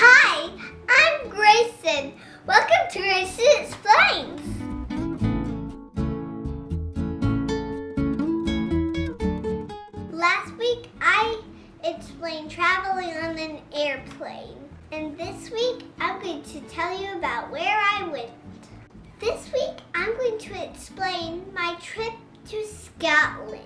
Hi, I'm Greyson. Welcome to Greyson Explains. Last week I explained traveling on an airplane. And this week I'm going to tell you about where I went. This week I'm going to explain my trip to Scotland.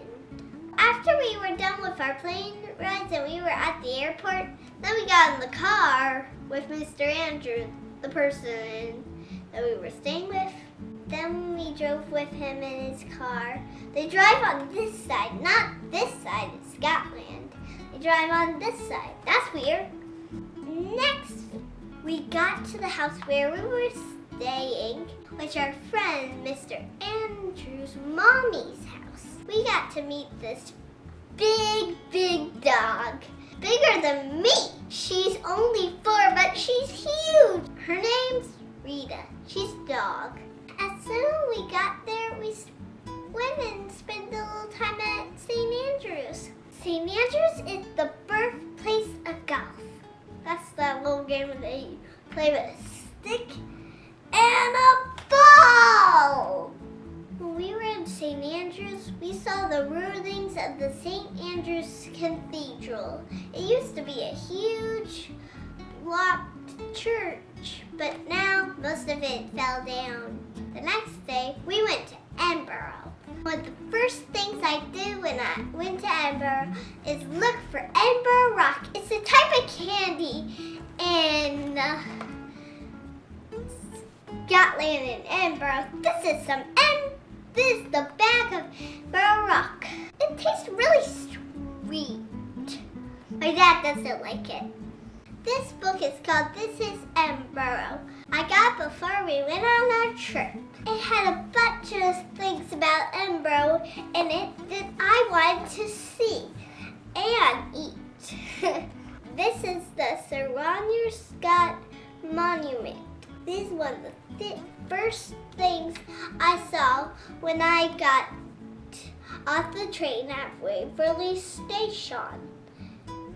After we were done with our plane rides and we were at the airport, then we got in the car with Mr. Andrew, the person that we were staying with. Then we drove with him in his car. They drive on this side, not this side of Scotland. They drive on this side. That's weird. Next, we got to the house where we were staying, which our friend Mr. Andrew's mommy's house. We got to meet this big dog. Bigger than me. She's only 4, but she's huge. Her name's Rita. She's a dog. As soon as we got there, we went and spent a little time at St. Andrews. St. Andrews is the birthplace of golf. That's that little game where they play with a stick and a ball. When we were in St. Andrews, we saw the ruins of the St. Andrews Cathedral. It used to be a huge blocked church, but now most of it fell down. The next day, we went to Edinburgh. One of the first things I did when I went to Edinburgh is look for Edinburgh Rock. It's a type of candy in Scotland and Edinburgh. This is the bag of Edinburgh Rock. It tastes really sweet. My dad doesn't like it. This book is called This is Edinburgh. I got it before we went on our trip. It had a bunch of things about Edinburgh in it that I wanted to see and eat. This is the Sir Roger Scott Monument. This is one of the first things I saw when I got off the train at Waverley Station.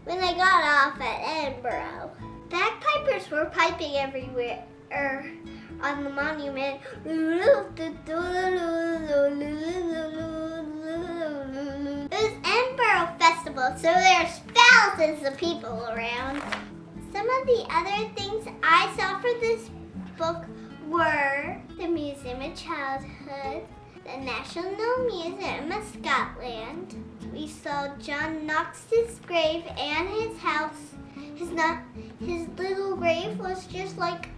When I got off at Edinburgh, bagpipers were piping everywhere on the monument. It was Edinburgh Festival, so there's thousands of people around. Some of the other things I saw for this book were the Museum of Childhood, the National Museum of Scotland. We saw John Knox's grave and his house. His little grave was just like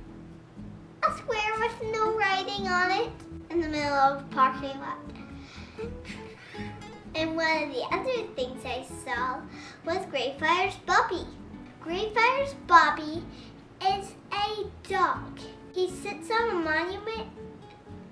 a square with no writing on it in the middle of a parking lot. And one of the other things I saw was Greyfire's Bobby. Greyfire's Bobby is a dog. He sits on a monument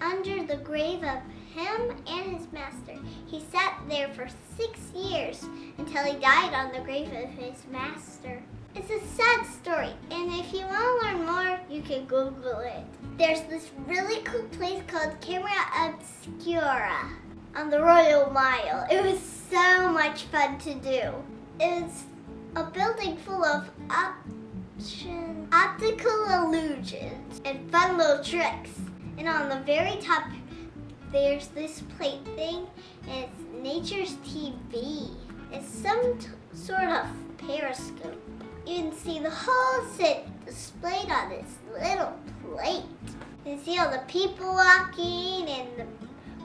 under the grave of him and his master. He sat there for 6 years until he died on the grave of his master. It's a sad story, and if you want to learn more, you can Google it. There's this really cool place called Camera Obscura on the Royal Mile. It was so much fun to do. It was a building full of optical illusions and fun little tricks. And on the very top, there's this plate thing, and it's Nature's TV. It's some sort of periscope. You can see the whole city displayed on this little plate. You can see all the people walking and the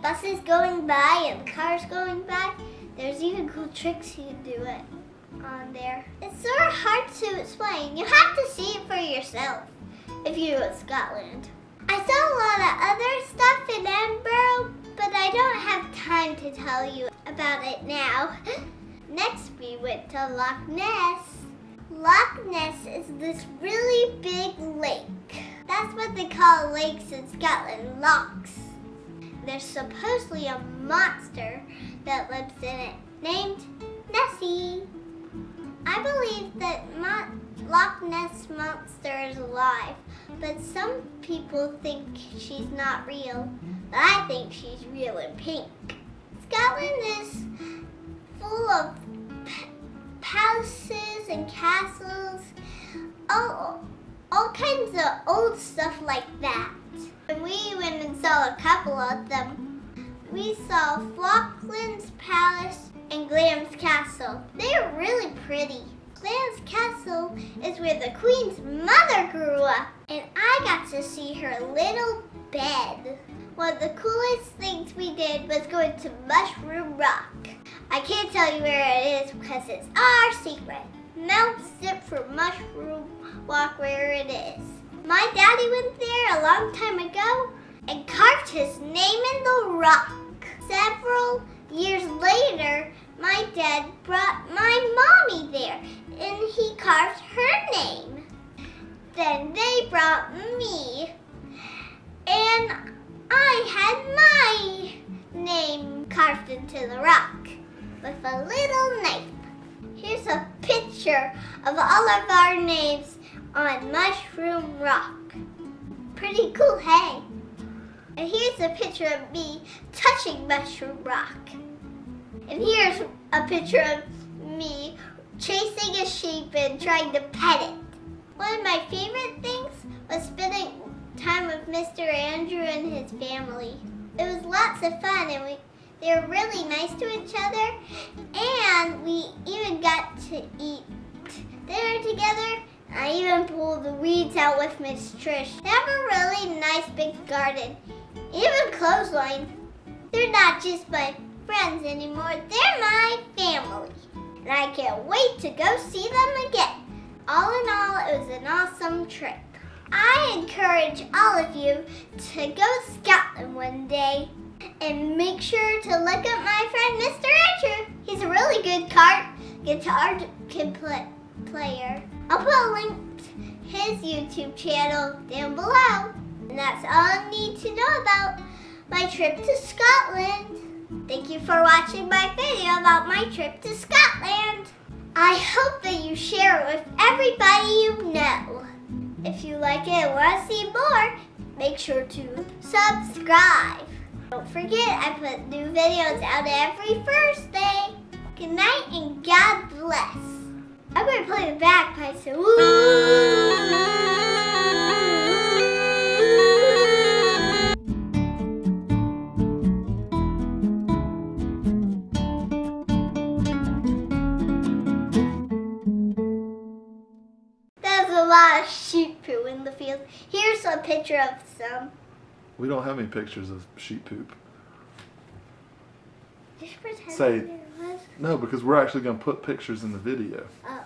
buses going by and the cars going by. There's even cool tricks you can do it on there. It's sort of hard to explain. You have to see it for yourself if you go to Scotland. I saw a lot of other stuff in Edinburgh, but I don't have time to tell you about it now. Next, we went to Loch Ness. Loch Ness is this really big lake. That's what they call lakes in Scotland, lochs. There's supposedly a monster that lives in it named Nessie. I believe that Loch Ness monster is alive, but some people think she's not real. But I think she's real and pink. Scotland is full of palaces and castles. Oh, all kinds of old stuff like that. And we went and saw a couple of them. We saw Falkland's Palace and Glam's Castle. They're really pretty. Glam's Castle is where the Queen's mother grew up, and I got to see her little bed. One of the coolest things we did was going to Mushroom Rock. I can't tell you where it is because it's our secret. Mount Zip for Mushroom Rock where it is. My daddy went there a long time ago and carved his name in the rock. Several years later, my dad brought my mommy there and he carved her name. Then they brought me and I had my name carved into the rock with a little knife. Here's a picture of all of our names on Mushroom Rock. Pretty cool, hey? And here's a picture of me touching Mushroom Rock. And here's a picture of me chasing a sheep and trying to pet it. One of my favorite things was spending time with Mr. Andrew and his family. It was lots of fun and they were really nice to each other, and we even got to eat dinner together. I even pulled the weeds out with Miss Trish. They have a really nice big garden, even clothesline. They're not just my friends anymore, they're my family. And I can't wait to go see them again. All in all, it was an awesome trip. I encourage all of you to go to Scotland one day and make sure to look up my friend Mr. Andrew. He's a really good guitar player. I'll put a link to his YouTube channel down below. And that's all you need to know about my trip to Scotland. Thank you for watching my video about my trip to Scotland. I hope that you share it with everybody you know. If you like it and want to see more, make sure to subscribe. Don't forget, I put new videos out every Thursday. Good night and God bless. I'm going to play the bagpipes. So there's a lot of sheep poo in the field. Here's a picture of some. We don't have any pictures of sheep poop. Just pretend Say, there was. no, because we're actually going to put pictures in the video. Oh.